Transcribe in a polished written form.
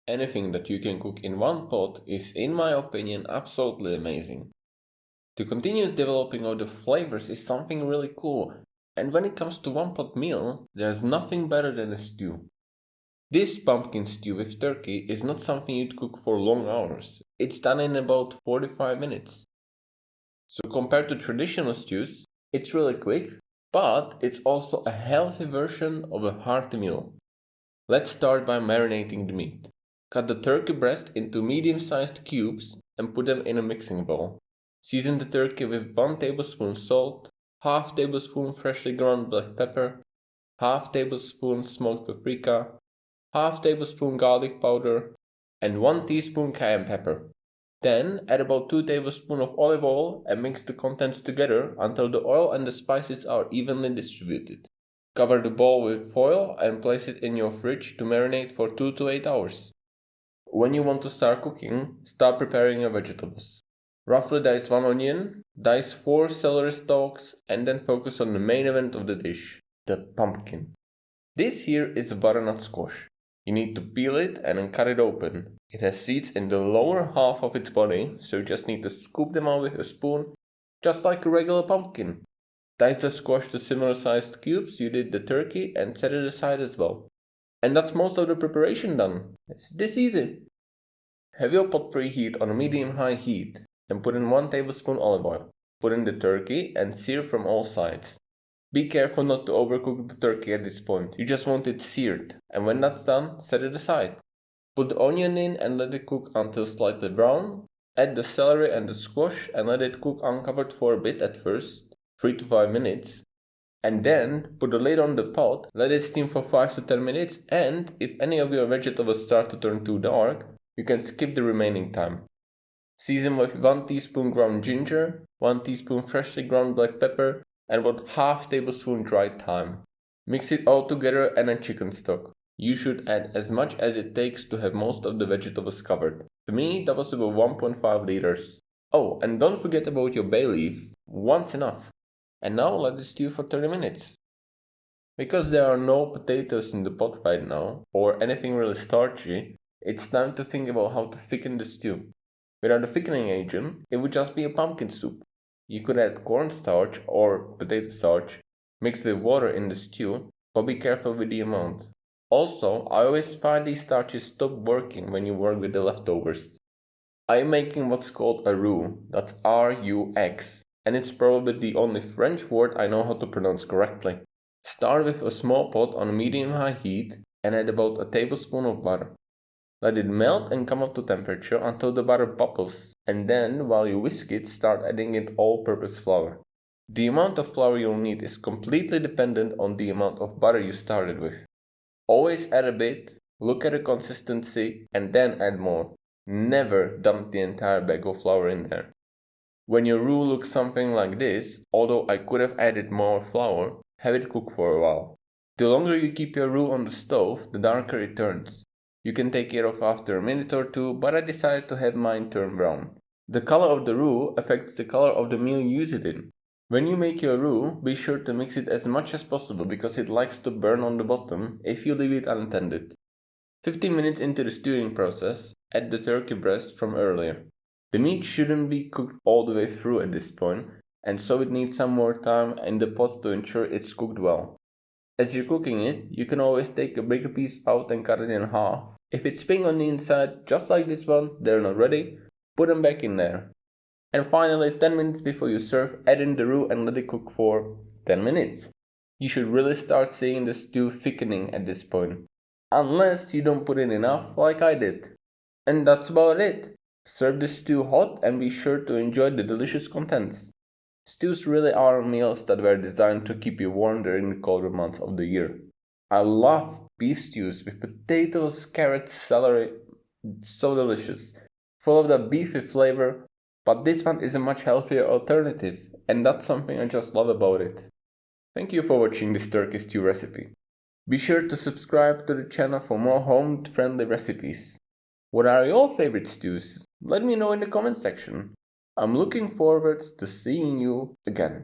Anything that you can cook in one pot is, in my opinion, absolutely amazing. The continuous developing of the flavors is something really cool, and when it comes to one pot meal, there's nothing better than a stew. This pumpkin stew with turkey is not something you'd cook for long hours. It's done in about 45 minutes. So compared to traditional stews, it's really quick, but it's also a healthy version of a hearty meal. Let's start by marinating the meat. Cut the turkey breast into medium-sized cubes and put them in a mixing bowl. Season the turkey with 1 tablespoon salt, half tablespoon freshly ground black pepper, half tablespoon smoked paprika, half tablespoon garlic powder, and 1 teaspoon cayenne pepper. Then add about 2 tablespoons of olive oil and mix the contents together until the oil and the spices are evenly distributed. Cover the bowl with foil and place it in your fridge to marinate for 2 to 8 hours. When you want to start cooking, start preparing your vegetables. Roughly dice 1 onion, dice 4 celery stalks, and then focus on the main event of the dish, the pumpkin. This here is a butternut squash. You need to peel it and then cut it open. It has seeds in the lower half of its body, so you just need to scoop them out with a spoon, just like a regular pumpkin. Dice the squash to similar sized cubes you did the turkey and set it aside as well. And that's most of the preparation done. It's this easy. Have your pot preheat on a medium-high heat, then put in 1 tablespoon olive oil. Put in the turkey and sear from all sides. Be careful not to overcook the turkey at this point, you just want it seared, and when that's done, set it aside. Put the onion in and let it cook until slightly brown. Add the celery and the squash and let it cook uncovered for a bit at first, 3 to 5 minutes. And then put the lid on the pot, let it steam for 5 to 10 minutes, and if any of your vegetables start to turn too dark, you can skip the remaining time. Season with 1 teaspoon ground ginger, 1 teaspoon freshly ground black pepper, and about half tablespoon dried thyme. Mix it all together and add chicken stock. You should add as much as it takes to have most of the vegetables covered. To me, that was about 1.5 liters. Oh, and don't forget about your bay leaf. Once enough. And now let it stew for 30 minutes. Because there are no potatoes in the pot right now, or anything really starchy, it's time to think about how to thicken the stew. Without a thickening agent, it would just be a pumpkin soup. You could add cornstarch or potato starch mixed with water in the stew, but be careful with the amount. Also, I always find these starches stop working when you work with the leftovers. I'm making what's called a roux, that's R-U-X, and it's probably the only French word I know how to pronounce correctly. Start with a small pot on a medium-high heat and add about a tablespoon of butter. Let it melt and come up to temperature until the butter bubbles, and then while you whisk it, start adding in all-purpose flour. The amount of flour you'll need is completely dependent on the amount of butter you started with. Always add a bit, look at the consistency, and then add more. Never dump the entire bag of flour in there. When your roux looks something like this, although I could have added more flour, have it cook for a while. The longer you keep your roux on the stove, the darker it turns. You can take it off after a minute or two, but I decided to have mine turn brown. The color of the roux affects the color of the meal you use it in. When you make your roux, be sure to mix it as much as possible because it likes to burn on the bottom if you leave it unattended. 15 minutes into the stewing process, add the turkey breast from earlier. The meat shouldn't be cooked all the way through at this point, and so it needs some more time in the pot to ensure it's cooked well. As you're cooking it, you can always take a bigger piece out and cut it in half. If it's pink on the inside, just like this one, they're not ready, put them back in there. And finally, 10 minutes before you serve, add in the roux and let it cook for 10 minutes. You should really start seeing the stew thickening at this point. Unless you don't put in enough like I did. And that's about it. Serve the stew hot and be sure to enjoy the delicious contents. Stews really are meals that were designed to keep you warm during the colder months of the year. I love beef stews with potatoes, carrots, celery. It's so delicious. Full of that beefy flavor, but this one is a much healthier alternative, and that's something I just love about it. Thank you for watching this turkey stew recipe. Be sure to subscribe to the channel for more home-friendly recipes. What are your favorite stews? Let me know in the comment section. I'm looking forward to seeing you again.